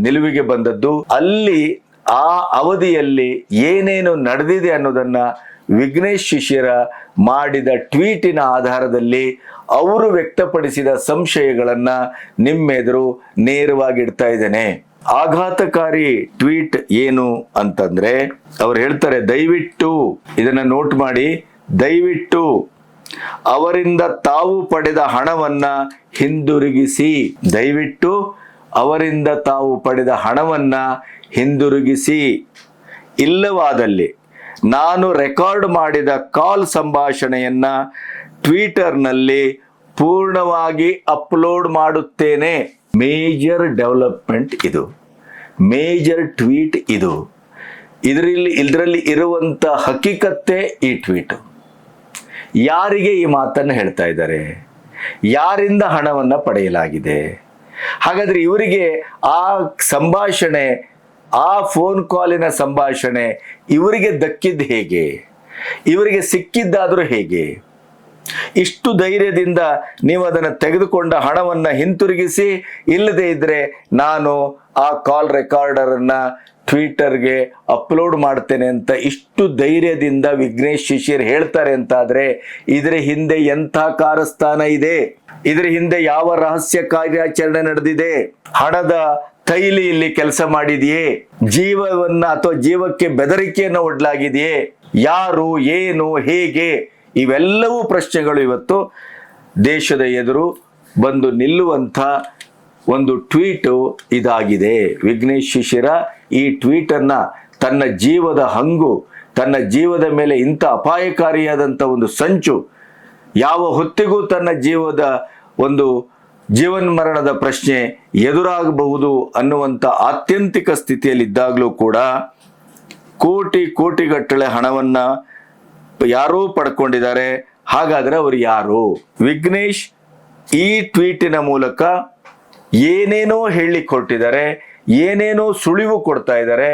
ನಿಲುವಿಗೆ ಬಂದದ್ದು. ಅಲ್ಲಿ ಆ ಅವಧಿಯಲ್ಲಿ ಏನೇನು ನಡೆದಿದೆ ಅನ್ನೋದನ್ನ ವಿಘ್ನೇಶ್ ಶಿಶಿರ ಮಾಡಿದ ಟ್ವೀಟಿನ ಆಧಾರದಲ್ಲಿ ಅವರು ವ್ಯಕ್ತಪಡಿಸಿದ ಸಂಶಯಗಳನ್ನ ನಿಮ್ಮೆದುರು ನೇರವಾಗಿ ಇಡ್ತಾ ಇದ್ದೇನೆ. ಆಘಾತಕಾರಿ ಟ್ವೀಟ್ ಏನು ಅಂತಂದ್ರೆ, ಅವ್ರು ಹೇಳ್ತಾರೆ, ದಯವಿಟ್ಟು ಇದನ್ನ ನೋಟ್ ಮಾಡಿ, ದಯವಿಟ್ಟು ಅವರಿಂದ ತಾವು ಪಡೆದ ಹಣವನ್ನ ಹಿಂದಿರುಗಿಸಿ. ದಯವಿಟ್ಟು ಅವರಿಂದ ತಾವು ಪಡೆದ ಹಣವನ್ನ ಹಿಂದಿರುಗಿಸಿ. ಇಲ್ಲವಾದಲ್ಲಿ ನಾನು ರೆಕಾರ್ಡ್ ಮಾಡಿದ ಕಾಲ್ ಸಂಭಾಷಣೆಯನ್ನ ಟ್ವಿಟರ್ನಲ್ಲಿ ಪೂರ್ಣವಾಗಿ ಅಪ್ಲೋಡ್ ಮಾಡುತ್ತೇನೆ. ಮೇಜರ್ ಡೆವಲಪ್ಮೆಂಟ್ ಇದು, ಮೇಜರ್ ಟ್ವೀಟ್ ಇದು. ಇದರಲ್ಲಿ ಇರುವಂತ ಹಕೀಕತ್ತೆ ಈ ಟ್ವೀಟ್. ಯಾರಿಗೆ ಈ ಮಾತನ್ನು ಹೇಳ್ತಾ ಇದ್ದಾರೆ? ಯಾರಿಂದ ಹಣವನ್ನು ಪಡೆಯಲಾಗಿದೆ? ಹಾಗಾದ್ರೆ ಇವರಿಗೆ ಆ ಸಂಭಾಷಣೆ, ಆ ಫೋನ್ ಕಾಲಿನ ಸಂಭಾಷಣೆ ಇವರಿಗೆ ದಕ್ಕಿದ್ದು ಹೇಗೆ? ಇವರಿಗೆ ಸಿಕ್ಕಿದ್ದಾದರೂ ಹೇಗೆ? ಇಷ್ಟು ಧೈರ್ಯದಿಂದ ನೀವು ಅದನ್ನು ತೆಗೆದುಕೊಂಡ ಹಣವನ್ನು ಹಿಂತಿರುಗಿಸಿ, ಇಲ್ಲದೆ ಇದ್ರೆ ನಾನು ಆ ಕಾಲ್ ರೆಕಾರ್ಡರನ್ನ ಟ್ವಿಟರ್ಗೆ ಅಪ್ಲೋಡ್ ಮಾಡ್ತೇನೆ ಅಂತ ಇಷ್ಟು ಧೈರ್ಯದಿಂದ ವಿಘ್ನೇಶ್ ಶಿಶಿರ್ ಹೇಳ್ತಾರೆ ಅಂತಾದ್ರೆ ಇದರ ಹಿಂದೆ ಎಂಥ ಕಾರಸ್ಥಾನ ಇದೆ? ಇದರ ಹಿಂದೆ ಯಾವ ರಹಸ್ಯ ಕಾರ್ಯಾಚರಣೆ ನಡೆದಿದೆ? ಹಣದ ತೈಲಿ ಇಲ್ಲಿ ಕೆಲಸ ಮಾಡಿದೆಯೇ? ಜೀವವನ್ನ ಅಥವಾ ಜೀವಕ್ಕೆ ಬೆದರಿಕೆಯನ್ನು ಒಡ್ಲಾಗಿದೆಯೇ? ಯಾರು, ಏನು, ಹೇಗೆ? ಇವೆಲ್ಲವೂ ಪ್ರಶ್ನೆಗಳು ಇವತ್ತು ದೇಶದ ಎದುರು ಬಂದು ನಿಲ್ಲುವಂಥ ಒಂದು ಟ್ವೀಟು ಇದಾಗಿದೆ. ವಿಘ್ನೇಶ್ ಶಿಶಿರ ಈ ಟ್ವೀಟನ್ನು ತನ್ನ ಜೀವದ ಹಂಗು, ತನ್ನ ಜೀವದ ಮೇಲೆ ಇಂಥ ಅಪಾಯಕಾರಿಯಾದಂಥ ಒಂದು ಸಂಚು, ಯಾವ ಹೊತ್ತಿಗೂ ತನ್ನ ಜೀವದ ಒಂದು ಜೀವನ್ಮರಣದ ಪ್ರಶ್ನೆ ಎದುರಾಗಬಹುದು ಅನ್ನುವಂಥ ಆತ್ಯಂತಿಕ ಸ್ಥಿತಿಯಲ್ಲಿದ್ದಾಗಲೂ ಕೂಡ ಕೋಟಿಗಟ್ಟಲೆ ಹಣವನ್ನು ಯಾರೋ ಪಡ್ಕೊಂಡಿದ್ದಾರೆ. ಹಾಗಾದರೆ ಅವರು ಯಾರು? ವಿಘ್ನೇಶ್ ಈ ಟ್ವೀಟಿನ ಮೂಲಕ ಏನೇನೋ ಹೇಳಲಿಕ್ಕೆ ಹೊರಟಿದ್ದಾರೆ, ಏನೇನೋ ಸುಳಿವು ಕೊಡ್ತಾ ಇದ್ದಾರೆ,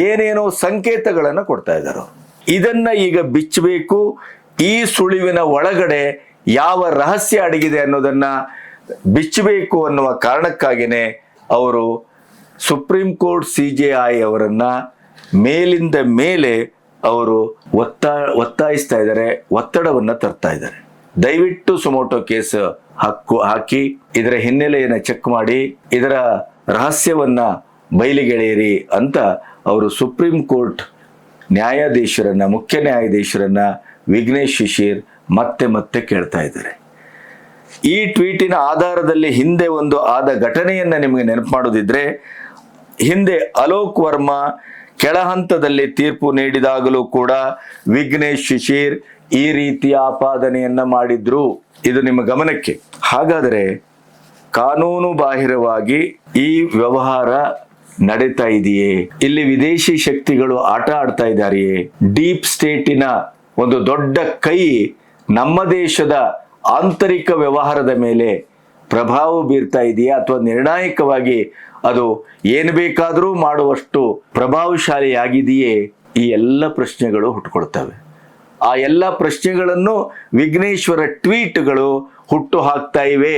ಏನೇನೋ ಸಂಕೇತಗಳನ್ನು ಕೊಡ್ತಾ ಇದ್ದಾರೆ. ಇದನ್ನ ಈಗ ಬಿಚ್ಚಬೇಕು. ಈ ಸುಳಿವಿನ ಒಳಗಡೆ ಯಾವ ರಹಸ್ಯ ಅಡಗಿದೆ ಅನ್ನೋದನ್ನ ಬಿಚ್ಚಬೇಕು ಅನ್ನುವ ಕಾರಣಕ್ಕಾಗಿಯೇ ಅವರು ಸುಪ್ರೀಂ ಕೋರ್ಟ್ CJI ಅವರನ್ನ ಮೇಲಿಂದ ಮೇಲೆ ಅವರು ಒತ್ತಾಯಿಸ್ತಾ ಇದ್ದಾರೆ, ಒತ್ತಡವನ್ನು ತರ್ತಾ ಇದ್ದಾರೆ. ದಯವಿಟ್ಟು ಸುಮೋಟೋ ಕೇಸ್ ಹಾಕಿ ಇದರ ಹಿನ್ನೆಲೆಯನ್ನು ಚೆಕ್ ಮಾಡಿ ಇದರ ರಹಸ್ಯವನ್ನ ಬಯಲಿಗೆಳೆಯಿರಿ ಅಂತ ಅವರು ಸುಪ್ರೀಂ ಕೋರ್ಟ್ ನ್ಯಾಯಾಧೀಶರನ್ನ, ಮುಖ್ಯ ನ್ಯಾಯಾಧೀಶರನ್ನ ವಿಘ್ನೇಶ್ ಶಿಶಿರ್ ಮತ್ತೆ ಕೇಳ್ತಾ ಇದ್ದಾರೆ. ಈ ಟ್ವೀಟಿನ ಆಧಾರದಲ್ಲಿ ಹಿಂದೆ ಒಂದು ಆದ ಘಟನೆಯನ್ನ ನಿಮಗೆ ನೆನಪು ಮಾಡೋದಿದ್ರೆ, ಹಿಂದೆ ಅಲೋಕ್ ವರ್ಮಾ ಕೆಳಹಂತದಲ್ಲಿ ತೀರ್ಪು ನೀಡಿದಾಗಲೂ ಕೂಡ ವಿಘ್ನೇಶ್ ಶಿಶಿರ್ ಈ ರೀತಿಯ ಆಪಾದನೆಯನ್ನ ಮಾಡಿದ್ರು. ಇದು ನಿಮ್ಮ ಗಮನಕ್ಕೆ. ಹಾಗಾದರೆ ಕಾನೂನು ಬಾಹಿರವಾಗಿ ಈ ವ್ಯವಹಾರ ನಡೀತಾ ಇದೆಯೇ? ಇಲ್ಲಿ ವಿದೇಶಿ ಶಕ್ತಿಗಳು ಆಟ ಆಡ್ತಾ ಇದ್ದಾರೆಯೇ? ಡೀಪ್ ಸ್ಟೇಟಿನ ಒಂದು ದೊಡ್ಡ ಕೈ ನಮ್ಮ ದೇಶದ ಆಂತರಿಕ ವ್ಯವಹಾರದ ಮೇಲೆ ಪ್ರಭಾವ ಬೀರ್ತಾ ಇದೆಯಾ? ಅಥವಾ ನಿರ್ಣಾಯಕವಾಗಿ ಅದು ಏನು ಬೇಕಾದರೂ ಮಾಡುವಷ್ಟು ಪ್ರಭಾವಶಾಲಿಯಾಗಿದೆಯೇ? ಈ ಎಲ್ಲ ಪ್ರಶ್ನೆಗಳು ಹುಟ್ಟುಕೊಳ್ತವೆ. ಆ ಎಲ್ಲ ಪ್ರಶ್ನೆಗಳನ್ನು ವಿಘ್ನೇಶ್ವರ ಟ್ವೀಟ್ಗಳು ಹುಟ್ಟು ಹಾಕ್ತಾ ಇವೆ.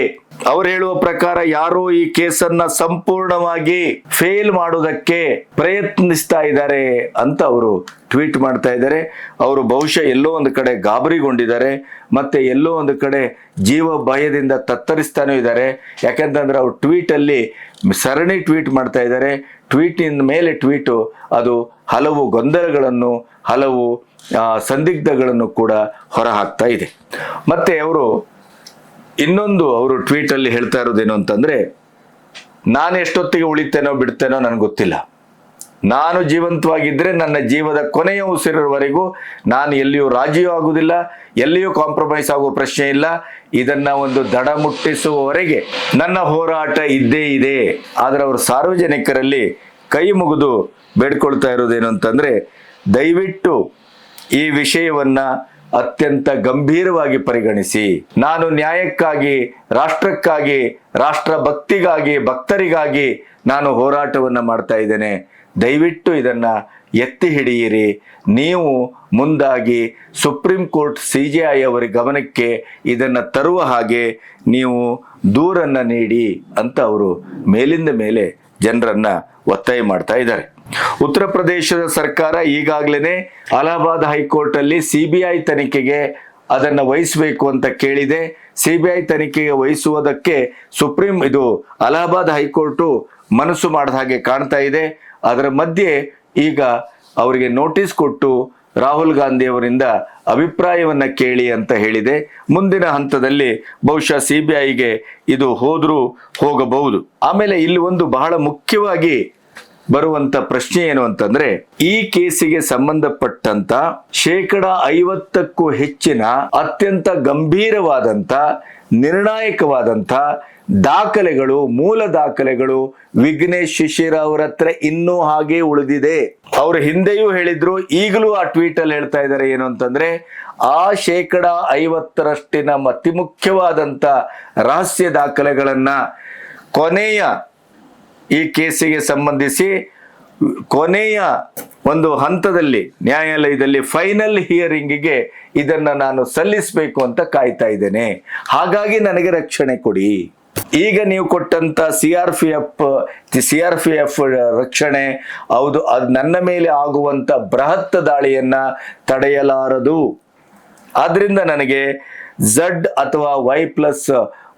ಅವರು ಹೇಳುವ ಪ್ರಕಾರ ಯಾರೋ ಈ ಕೇಸನ್ನ ಸಂಪೂರ್ಣವಾಗಿ ಫೇಲ್ ಮಾಡೋದಕ್ಕೆ ಪ್ರಯತ್ನಿಸ್ತಾ ಇದ್ದಾರೆ ಅಂತ ಅವರು ಟ್ವೀಟ್ ಮಾಡ್ತಾ ಇದ್ದಾರೆ. ಅವರು ಬಹುಶಃ ಎಲ್ಲೋ ಒಂದು ಕಡೆ ಗಾಬರಿಗೊಂಡಿದ್ದಾರೆ, ಮತ್ತೆ ಎಲ್ಲೋ ಒಂದು ಕಡೆ ಜೀವ ಭಯದಿಂದ ತತ್ತರಿಸ್ತಾನೂ ಇದ್ದಾರೆ. ಯಾಕಂತಂದ್ರೆ ಅವ್ರು ಟ್ವೀಟಲ್ಲಿ ಸರಣಿ ಟ್ವೀಟ್ ಮಾಡ್ತಾ ಇದ್ದಾರೆ. ಟ್ವೀಟಿನ ಮೇಲೆ ಟ್ವೀಟು ಅದು ಹಲವು ಗೊಂದಲಗಳನ್ನು, ಹಲವು ಸಂದಿಗ್ಧಗಳನ್ನು ಕೂಡ ಹೊರ ಹಾಕ್ತಾ ಇದೆ. ಮತ್ತೆ ಅವರು ಇನ್ನೊಂದು ಅವರು ಟ್ವೀಟಲ್ಲಿ ಹೇಳ್ತಾ ಇರೋದೇನು ಅಂತಂದ್ರೆ, ನಾನು ಎಷ್ಟೊತ್ತಿಗೆ ಉಳಿತೇನೋ ಬಿಡ್ತೇನೋ ನನಗೆ ಗೊತ್ತಿಲ್ಲ. ನಾನು ಜೀವಂತವಾಗಿದ್ದರೆ ನನ್ನ ಜೀವದ ಕೊನೆಯ ಉಸಿರಿನವರೆಗೂ ನಾನು ಎಲ್ಲಿಯೂ ರಾಜಿಯೂ ಆಗುವುದಿಲ್ಲ, ಎಲ್ಲಿಯೂ ಕಾಂಪ್ರಮೈಸ್ ಆಗುವ ಪ್ರಶ್ನೆ ಇಲ್ಲ. ಇದನ್ನ ಒಂದು ದಡ ಮುಟ್ಟಿಸುವವರೆಗೆ ನನ್ನ ಹೋರಾಟ ಇದ್ದೇ ಇದೆ. ಆದರೆ ಅವರು ಸಾರ್ವಜನಿಕರಲ್ಲಿ ಕೈ ಮುಗಿದು ಬೇಡ್ಕೊಳ್ತಾ ಇರೋದೇನು ಅಂತಂದ್ರೆ, ದಯವಿಟ್ಟು ಈ ವಿಷಯವನ್ನ ಅತ್ಯಂತ ಗಂಭೀರವಾಗಿ ಪರಿಗಣಿಸಿ. ನಾನು ನ್ಯಾಯಕ್ಕಾಗಿ, ರಾಷ್ಟ್ರಕ್ಕಾಗಿ, ರಾಷ್ಟ್ರ ಭಕ್ತರಿಗಾಗಿ ನಾನು ಹೋರಾಟವನ್ನು ಮಾಡ್ತಾ ಇದ್ದೇನೆ. ದಯವಿಟ್ಟು ಇದನ್ನ ಎತ್ತಿ ಹಿಡಿಯಿರಿ. ನೀವು ಮುಂದಾಗಿ ಸುಪ್ರೀಂ ಕೋರ್ಟ್ CJI ಅವರ ಗಮನಕ್ಕೆ ಇದನ್ನ ತರುವ ಹಾಗೆ ನೀವು ದೂರನ್ನ ನೀಡಿ ಅಂತ ಅವರು ಮೇಲಿಂದ ಮೇಲೆ ಜನರನ್ನ ಒತ್ತಾಯ ಮಾಡ್ತಾ ಇದ್ದಾರೆ. ಉತ್ತರ ಪ್ರದೇಶದ ಸರ್ಕಾರ ಈಗಾಗಲೇ ಅಲಹಾಬಾದ್ ಹೈಕೋರ್ಟ್ ಅಲ್ಲಿ CBI ತನಿಖೆಗೆ ಅದನ್ನು ವಹಿಸಬೇಕು ಅಂತ ಕೇಳಿದೆ. CBI ತನಿಖೆಗೆ ವಹಿಸುವುದಕ್ಕೆ ಅಲಹಾಬಾದ್ ಹೈಕೋರ್ಟು ಮನಸ್ಸು ಮಾಡಿದ ಹಾಗೆ ಕಾಣ್ತಾ ಇದೆ. ಅದರ ಮಧ್ಯೆ ಈಗ ಅವರಿಗೆ ನೋಟಿಸ್ ಕೊಟ್ಟು ರಾಹುಲ್ ಗಾಂಧಿ ಅವರಿಂದ ಅಭಿಪ್ರಾಯವನ್ನ ಕೇಳಿ ಅಂತ ಹೇಳಿದೆ. ಮುಂದಿನ ಹಂತದಲ್ಲಿ ಬಹುಶಃ CBIಗೆ ಇದು ಹೋಗಬಹುದು. ಆಮೇಲೆ ಇಲ್ಲಿ ಒಂದು ಬಹಳ ಮುಖ್ಯವಾಗಿ ಬರುವಂತ ಪ್ರಶ್ನೆ ಏನು ಅಂತಂದ್ರೆ, ಈ ಕೇಸಿಗೆ ಸಂಬಂಧಪಟ್ಟಂತ 50%ಕ್ಕೂ ಹೆಚ್ಚಿನ ಅತ್ಯಂತ ಗಂಭೀರವಾದಂತ ನಿರ್ಣಾಯಕವಾದಂತ ದಾಖಲೆಗಳು, ಮೂಲ ದಾಖಲೆಗಳು ವಿಘ್ನೇಶ್ ಶಿಶಿರ್ ಅವರ ಹತ್ರ ಇನ್ನೂ ಹಾಗೆ ಉಳಿದಿದೆ. ಅವರು ಹಿಂದೆಯೂ ಹೇಳಿದ್ರು, ಈಗಲೂ ಆ ಟ್ವೀಟ್ ಅಲ್ಲಿ ಹೇಳ್ತಾ ಇದ್ದಾರೆ ಏನು ಅಂತಂದ್ರೆ, ಆ 50%ರಷ್ಟಿನ ಅತಿ ಮುಖ್ಯವಾದಂತ ರಹಸ್ಯ ದಾಖಲೆಗಳನ್ನ ಕೊನೆಯ ಈ ಕೇಸಿಗೆ ಸಂಬಂಧಿಸಿ ಕೊನೆಯ ಒಂದು ಹಂತದಲ್ಲಿ ನ್ಯಾಯಾಲಯದಲ್ಲಿ ಫೈನಲ್ ಹಿಯರಿಂಗಿಗೆ ಇದನ್ನ ನಾನು ಸಲ್ಲಿಸಬೇಕು ಅಂತ ಕಾಯ್ತಾ ಇದ್ದೇನೆ. ಹಾಗಾಗಿ ನನಗೆ ರಕ್ಷಣೆ ಕೊಡಿ. ಈಗ ನೀವು ಕೊಟ್ಟಂತ ಸಿಆರ್ಪಿಎಫ್ ರಕ್ಷಣೆ ಹೌದು, ಅದು ನನ್ನ ಮೇಲೆ ಆಗುವಂತ ಬೃಹತ್ ದಾಳಿಯನ್ನ ತಡೆಯಲಾರದು. ಆದ್ರಿಂದ ನನಗೆ Z ಅಥವಾ Y+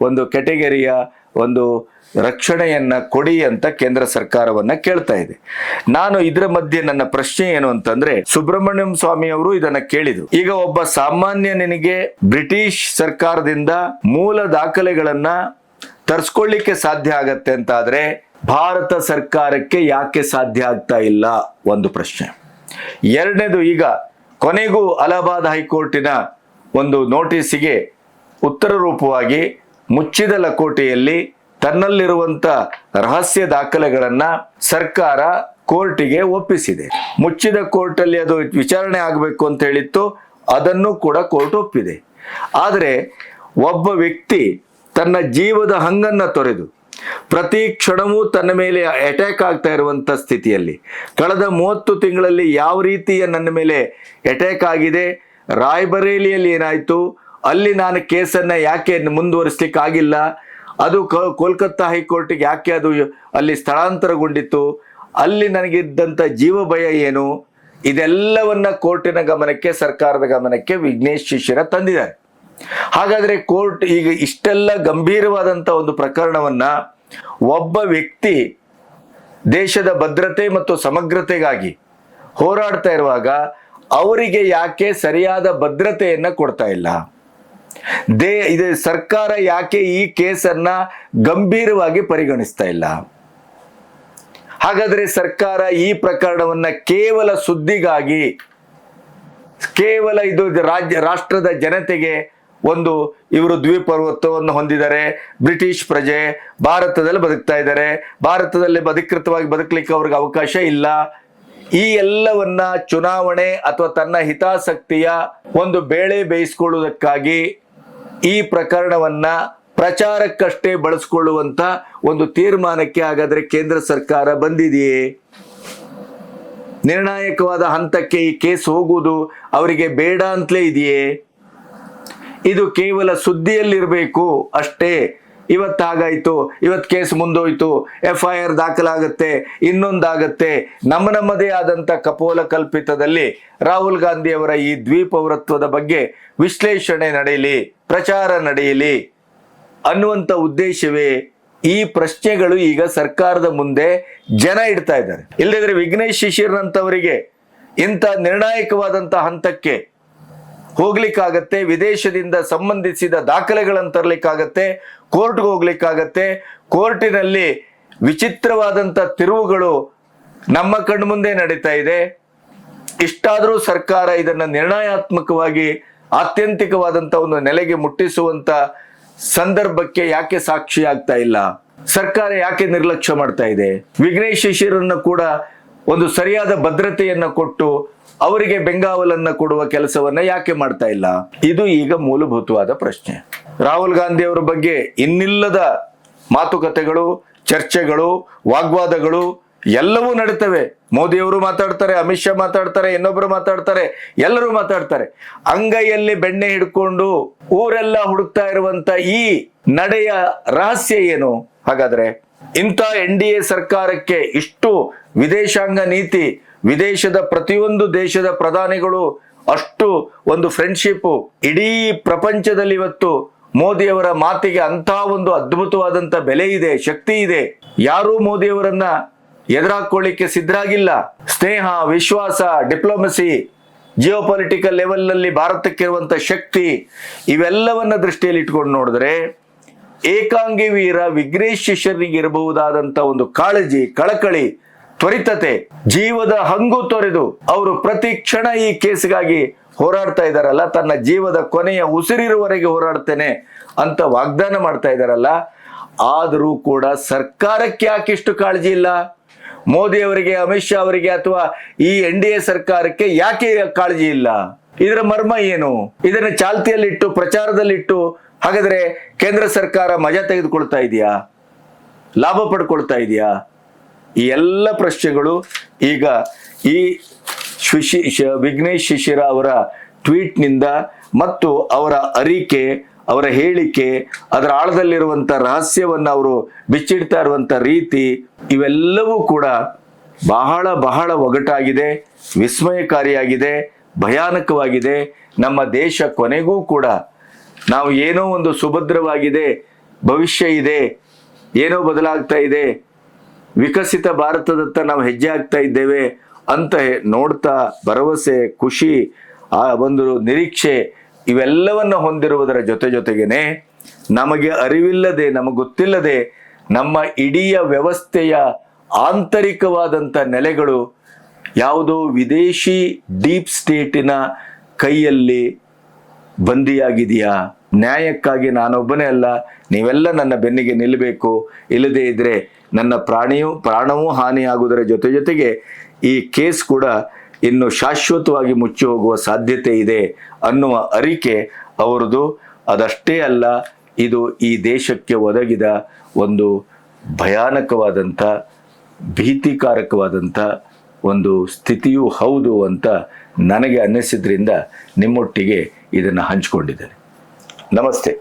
ಒಂದು ಕೆಟಗರಿಯ ಒಂದು ರಕ್ಷಣೆಯನ್ನ ಕೊಡಿ ಅಂತ ಕೇಂದ್ರ ಸರ್ಕಾರವನ್ನ ಕೇಳ್ತಾ ಇದೆ. ನಾನು ಇದರ ಮಧ್ಯೆ ನನ್ನ ಪ್ರಶ್ನೆ ಏನು ಅಂತಂದ್ರೆ, ಸುಬ್ರಹ್ಮಣ್ಯಂ ಸ್ವಾಮಿ ಅವರು ಇದನ್ನ ಕೇಳಿದ್ರು. ಈಗ ಒಬ್ಬ ಸಾಮಾನ್ಯನಿಗೆ ಬ್ರಿಟಿಷ್ ಸರ್ಕಾರದಿಂದ ಮೂಲ ದಾಖಲೆಗಳನ್ನ ತರಿಸ್ಕೊಳ್ಳಿಕ್ಕೆ ಸಾಧ್ಯ ಆಗತ್ತೆ ಅಂತ ಆದ್ರೆ ಭಾರತ ಸರ್ಕಾರಕ್ಕೆ ಯಾಕೆ ಸಾಧ್ಯ ಆಗ್ತಾ ಇಲ್ಲ, ಒಂದು ಪ್ರಶ್ನೆ. ಎರಡನೇದು, ಈಗ ಕೊನೆಗೂ ಅಲಹಾಬಾದ್ ಹೈಕೋರ್ಟಿನ ಒಂದು ನೋಟಿಸಿಗೆ ಉತ್ತರ ರೂಪವಾಗಿ ಮುಚ್ಚಿದ ಲಕೋಟೆಯಲ್ಲಿ ತನ್ನಲ್ಲಿರುವಂತ ರಹಸ್ಯ ದಾಖಲೆಗಳನ್ನ ಸರ್ಕಾರ ಕೋರ್ಟಿಗೆ ಒಪ್ಪಿಸಿದೆ. ಮುಚ್ಚಿದ ಕೋರ್ಟ್ ಅಲ್ಲಿ ಅದು ವಿಚಾರಣೆ ಆಗಬೇಕು ಅಂತ ಹೇಳಿತ್ತು, ಅದನ್ನು ಕೂಡ ಕೋರ್ಟ್ ಒಪ್ಪಿದೆ. ಆದರೆ ಒಬ್ಬ ವ್ಯಕ್ತಿ ತನ್ನ ಜೀವದ ಹಂಗನ್ನ ತೊರೆದು ಪ್ರತಿ ಕ್ಷಣವೂ ತನ್ನ ಮೇಲೆ ಅಟ್ಯಾಕ್ ಆಗ್ತಾ ಇರುವಂತ ಸ್ಥಿತಿಯಲ್ಲಿ ಕಳೆದ 30 ತಿಂಗಳಲ್ಲಿ ಯಾವ ರೀತಿಯ ನನ್ನ ಮೇಲೆ ಅಟ್ಯಾಕ್ ಆಗಿದೆ, ರಾಯ್ಬರೇಲಿಯಲ್ಲಿ ಏನಾಯ್ತು, ಅಲ್ಲಿ ನಾನು ಕೇಸನ್ನ ಯಾಕೆ ಮುಂದುವರಿಸ್ಲಿಕ್ಕೆ ಆಗಿಲ್ಲ, ಅದು ಕೋಲ್ಕತ್ತಾ ಹೈಕೋರ್ಟ್ಗೆ ಯಾಕೆ ಅದು ಅಲ್ಲಿ ಸ್ಥಳಾಂತರಗೊಂಡಿತ್ತು, ಅಲ್ಲಿ ನನಗಿದ್ದಂಥ ಜೀವ ಭಯ ಏನು, ಇದೆಲ್ಲವನ್ನ ಕೋರ್ಟಿನ ಗಮನಕ್ಕೆ, ಸರ್ಕಾರದ ಗಮನಕ್ಕೆ ವಿಘ್ನೇಶ್ ಶಿಶಿರ ತಂದಿದ್ದಾರೆ. ಹಾಗಾದ್ರೆ ಕೋರ್ಟ್ ಈಗ ಇಷ್ಟೆಲ್ಲ ಗಂಭೀರವಾದಂಥ ಒಂದು ಪ್ರಕರಣವನ್ನ ಒಬ್ಬ ವ್ಯಕ್ತಿ ದೇಶದ ಭದ್ರತೆ ಮತ್ತು ಸಮಗ್ರತೆಗಾಗಿ ಹೋರಾಡ್ತಾ ಇರುವಾಗ ಅವರಿಗೆ ಯಾಕೆ ಸರಿಯಾದ ಭದ್ರತೆಯನ್ನ ಕೊಡ್ತಾ ಇಲ್ಲ? ಇದು ಸರ್ಕಾರ ಯಾಕೆ ಈ ಕೇಸನ್ನ ಗಂಭೀರವಾಗಿ ಪರಿಗಣಿಸ್ತಾ ಇಲ್ಲ? ಹಾಗಾದ್ರೆ ಸರ್ಕಾರ ಈ ಪ್ರಕರಣವನ್ನ ಕೇವಲ ಸುದ್ದಿಗಾಗಿ, ಕೇವಲ ಇದು ರಾಷ್ಟ್ರದ ಜನತೆಗೆ ಒಂದು ಇವರು ದ್ವೀಪವತ್ವವನ್ನು ಹೊಂದಿದ್ದಾರೆ, ಬ್ರಿಟಿಷ್ ಪ್ರಜೆ ಭಾರತದಲ್ಲಿ ಬದುಕ್ತಾ ಇದ್ದಾರೆ, ಭಾರತದಲ್ಲಿ ಅಧಿಕೃತವಾಗಿ ಬದುಕಲಿಕ್ಕೆ ಅವ್ರಿಗೆ ಅವಕಾಶ ಇಲ್ಲ, ಈ ಎಲ್ಲವನ್ನ ಚುನಾವಣೆ ಅಥವಾ ತನ್ನ ಹಿತಾಸಕ್ತಿಯ ಒಂದು ಬೇಳೆ ಬೇಯಿಸಿಕೊಳ್ಳುವುದಕ್ಕಾಗಿ ಈ ಪ್ರಕರಣವನ್ನ ಪ್ರಚಾರಕ್ಕಷ್ಟೇ ಬಳಸಿಕೊಳ್ಳುವಂತ ಒಂದು ತೀರ್ಮಾನಕ್ಕೆ ಹಾಗಾದ್ರೆ ಕೇಂದ್ರ ಸರ್ಕಾರ ಬಂದಿದೆಯೇ? ನಿರ್ಣಾಯಕವಾದ ಹಂತಕ್ಕೆ ಈ ಕೇಸ್ ಹೋಗುವುದು ಅವರಿಗೆ ಬೇಡ ಅಂತಲೇ ಇದೆಯೇ? ಇದು ಕೇವಲ ಸುದ್ದಿಯಲ್ಲಿರಬೇಕು ಅಷ್ಟೇ. ಇವತ್ತಾಗಾಯ್ತು, ಇವತ್ತು ಕೇಸ್ ಮುಂದೋಯ್ತು, FIR ದಾಖಲಾಗತ್ತೆ, ಇನ್ನೊಂದಾಗತ್ತೆ, ನಮ್ಮದೇ ಆದಂತ ಕಪೋಲ ಕಲ್ಪಿತದಲ್ಲಿ ರಾಹುಲ್ ಗಾಂಧಿ ಅವರ ಈ ದ್ವೀಪವೃತ್ವದ ಬಗ್ಗೆ ವಿಶ್ಲೇಷಣೆ ನಡೆಯಲಿ, ಪ್ರಚಾರ ನಡೆಯಲಿ ಅನ್ನುವಂಥ ಉದ್ದೇಶವೇ? ಈ ಪ್ರಶ್ನೆಗಳು ಈಗ ಸರ್ಕಾರದ ಮುಂದೆ ಜನ ಇಡ್ತಾ ಇದ್ದಾರೆ. ಇಲ್ಲದಿದ್ರೆ ವಿಘ್ನೇಶ್ ಶಿಶಿರ್ನಂತವರಿಗೆ ಇಂಥ ನಿರ್ಣಾಯಕವಾದಂಥ ಹಂತಕ್ಕೆ ಹೋಗ್ಲಿಕ್ಕಾಗತ್ತೆ, ವಿದೇಶದಿಂದ ಸಂಬಂಧಿಸಿದ ದಾಖಲೆಗಳನ್ನು ತರಲಿಕ್ಕಾಗತ್ತೆ, ಕೋರ್ಟ್ಗೆ ಹೋಗ್ಲಿಕ್ಕಾಗತ್ತೆ. ಕೋರ್ಟಿನಲ್ಲಿ ವಿಚಿತ್ರವಾದಂಥ ತಿರುವುಗಳು ನಮ್ಮ ಕಣ್ಮುಂದೆ ನಡೀತಾ ಇದೆ. ಇಷ್ಟಾದರೂ ಸರ್ಕಾರ ಇದನ್ನ ನಿರ್ಣಯಾತ್ಮಕವಾಗಿ ಆತ್ಯಂತಿಕವಾದಂಥ ಒಂದು ನೆಲೆಗೆ ಮುಟ್ಟಿಸುವಂತ ಸಂದರ್ಭಕ್ಕೆ ಯಾಕೆ ಸಾಕ್ಷಿ ಆಗ್ತಾ ಇಲ್ಲ? ಸರ್ಕಾರ ಯಾಕೆ ನಿರ್ಲಕ್ಷ್ಯ ಮಾಡ್ತಾ ಇದೆ? ವಿಘ್ನೇಶ್ ಶಿಶಿರನ್ನ ಕೂಡ ಒಂದು ಸರಿಯಾದ ಭದ್ರತೆಯನ್ನ ಕೊಟ್ಟು ಅವರಿಗೆ ಬೆಂಗಾವಲನ್ನ ಕೊಡುವ ಕೆಲಸವನ್ನ ಯಾಕೆ ಮಾಡ್ತಾ ಇಲ್ಲ? ಇದು ಈಗ ಮೂಲಭೂತವಾದ ಪ್ರಶ್ನೆ. ರಾಹುಲ್ ಗಾಂಧಿ ಅವರ ಬಗ್ಗೆ ಇನ್ನಿಲ್ಲದ ಮಾತುಕತೆಗಳು, ಚರ್ಚೆಗಳು, ವಾಗ್ವಾದಗಳು ಎಲ್ಲವೂ ನಡೀತವೆ. ಮೋದಿಯವರು ಮಾತಾಡ್ತಾರೆ, ಅಮಿತ್ ಶಾ ಮಾತಾಡ್ತಾರೆ, ಇನ್ನೊಬ್ರು ಮಾತಾಡ್ತಾರೆ, ಎಲ್ಲರೂ ಮಾತಾಡ್ತಾರೆ. ಅಂಗೈಯಲ್ಲಿ ಬೆಣ್ಣೆ ಹಿಡ್ಕೊಂಡು ಊರೆಲ್ಲ ಹುಡುಕ್ತಾ ಇರುವಂತ ಈ ನಡೆಯ ರಹಸ್ಯ ಏನು? ಹಾಗಾದ್ರೆ ಇಂಥ NDA ಸರ್ಕಾರಕ್ಕೆ ಇಷ್ಟು ವಿದೇಶಾಂಗ ನೀತಿ, ವಿದೇಶದ ಪ್ರತಿಯೊಂದು ದೇಶದ ಪ್ರಧಾನಿಗಳು ಅಷ್ಟು ಒಂದು ಫ್ರೆಂಡ್ಶಿಪ್, ಇಡೀ ಪ್ರಪಂಚದಲ್ಲಿ ಇವತ್ತು ಮೋದಿಯವರ ಮಾತಿಗೆ ಅಂತ ಒಂದು ಅದ್ಭುತವಾದಂತ ಬೆಲೆ ಇದೆ, ಶಕ್ತಿ ಇದೆ. ಯಾರೂ ಮೋದಿಯವರನ್ನ ಎದುರಾಕೊಳ್ಳಿಕ್ಕೆ ಸಿದ್ಧರಾಗಿಲ್ಲ. ಸ್ನೇಹ, ವಿಶ್ವಾಸ, ಡಿಪ್ಲೊಮಸಿ, ಜಿಯೋಪೊಲಿಟಿಕಲ್ ಲೆವೆಲ್ ನಲ್ಲಿ ಭಾರತಕ್ಕಿರುವಂತ ಶಕ್ತಿ, ಇವೆಲ್ಲವನ್ನ ದೃಷ್ಟಿಯಲ್ಲಿ ಇಟ್ಕೊಂಡು ನೋಡಿದ್ರೆ ಏಕಾಂಗಿ ವೀರ ವಿಘ್ನೇಶ್ ಶಿಶಿರ್ನಿಗೆ ಇರಬಹುದಾದಂತ ಒಂದು ಕಾಳಜಿ, ಕಳಕಳಿ ತ್ವರಿತತೆ, ಜೀವದ ಹಂಗು ತೊರೆದು ಅವರು ಪ್ರತಿ ಕ್ಷಣ ಈ ಕೇಸ್ಗಾಗಿ ಹೋರಾಡ್ತಾ ಇದ್ದಾರಲ್ಲ, ತನ್ನ ಜೀವದ ಕೊನೆಯ ಉಸಿರಿರುವವರೆಗೆ ಹೋರಾಡ್ತೇನೆ ಅಂತ ವಾಗ್ದಾನ ಮಾಡ್ತಾ ಇದ್ದಾರಲ್ಲ, ಆದರೂ ಕೂಡ ಸರ್ಕಾರಕ್ಕೆ ಯಾಕಿಷ್ಟು ಕಾಳಜಿ ಇಲ್ಲ? ಮೋದಿ ಅವರಿಗೆ, ಅಮಿತ್ ಶಾ ಅವರಿಗೆ ಅಥವಾ ಈ NDA ಸರ್ಕಾರಕ್ಕೆ ಯಾಕೆ ಕಾಳಜಿ ಇಲ್ಲ? ಇದರ ಮರ್ಮ ಏನು? ಇದನ್ನ ಚಾಲ್ತಿಯಲ್ಲಿಟ್ಟು, ಪ್ರಚಾರದಲ್ಲಿಟ್ಟು ಹಾಗಾದ್ರೆ ಕೇಂದ್ರ ಸರ್ಕಾರ ಮಜಾ ತೆಗೆದುಕೊಳ್ತಾ ಇದೆಯಾ? ಲಾಭ ಪಡ್ಕೊಳ್ತಾ ಇದೆಯಾ? ಈ ಎಲ್ಲ ಪ್ರಶ್ನೆಗಳು ಈಗ ಈ ವಿಘ್ನೇಶ್ ಶಿಶಿರ ಅವರ ಟ್ವೀಟ್ನಿಂದ ಮತ್ತು ಅವರ ಅರಿಕೆ, ಅವರ ಹೇಳಿಕೆ, ಅದರ ಆಳದಲ್ಲಿರುವಂಥ ರಹಸ್ಯವನ್ನು ಅವರು ಬಿಚ್ಚಿಡ್ತಾ ಇರುವಂಥ ರೀತಿ, ಇವೆಲ್ಲವೂ ಕೂಡ ಬಹಳ ಬಹಳ ಒಗಟಾಗಿದೆ, ವಿಸ್ಮಯಕಾರಿಯಾಗಿದೆ, ಭಯಾನಕವಾಗಿದೆ. ನಮ್ಮ ದೇಶ ಕೊನೆಗೂ ಕೂಡ ನಾವು ಏನೋ ಒಂದು ಸುಭದ್ರವಾಗಿದೆ, ಭವಿಷ್ಯ ಇದೆ, ಏನೋ ಬದಲಾಗ್ತಾ ಇದೆ, ವಿಕಸಿತ ಭಾರತದತ್ತ ನಾವು ಹೆಜ್ಜೆ ಆಗ್ತಾ ಇದ್ದೇವೆ ಅಂತ ನೋಡ್ತಾ ಭರವಸೆ, ಖುಷಿ, ಆ ಒಂದು ನಿರೀಕ್ಷೆ ಇವೆಲ್ಲವನ್ನ ಹೊಂದಿರುವುದರ ಜೊತೆಗೇನೆ ನಮಗೆ ಅರಿವಿಲ್ಲದೆ, ನಮಗೆ ಗೊತ್ತಿಲ್ಲದೆ ನಮ್ಮ ಇಡೀ ವ್ಯವಸ್ಥೆಯ ಆಂತರಿಕವಾದಂಥ ನೆಲೆಗಳು ಯಾವುದೋ ವಿದೇಶಿ ಡೀಪ್ ಸ್ಟೇಟಿನ ಕೈಯಲ್ಲಿ ಬಂದಿಯಾಗಿದೆಯಾ? ನ್ಯಾಯಕ್ಕಾಗಿ ನಾನೊಬ್ಬನೇ ಅಲ್ಲ, ನೀವೆಲ್ಲ ನನ್ನ ಬೆನ್ನಿಗೆ ನಿಲ್ಲಬೇಕು, ಇಲ್ಲದೇ ಇದ್ರೆ ನನ್ನ ಪ್ರಾಣವೂ ಹಾನಿಯಾಗುವುದರ ಜೊತೆಗೆ ಈ ಕೇಸ್ ಕೂಡ ಇನ್ನು ಶಾಶ್ವತವಾಗಿ ಮುಚ್ಚಿ ಹೋಗುವ ಸಾಧ್ಯತೆ ಇದೆ ಅನ್ನುವ ಅರಿಕೆ ಅವರದು. ಅದಷ್ಟೇ ಅಲ್ಲ, ಇದು ಈ ದೇಶಕ್ಕೆ ಒದಗಿದ ಒಂದು ಭಯಾನಕವಾದಂಥ, ಭೀತಿಕಾರಕವಾದಂಥ ಒಂದು ಸ್ಥಿತಿಯೂ ಹೌದು ಅಂತ ನನಗೆ ಅನ್ನಿಸಿದ್ರಿಂದ ನಿಮ್ಮೊಟ್ಟಿಗೆ ಇದನ್ನು ಹಂಚಿಕೊಂಡಿದ್ದೇನೆ. ನಮಸ್ತೆ.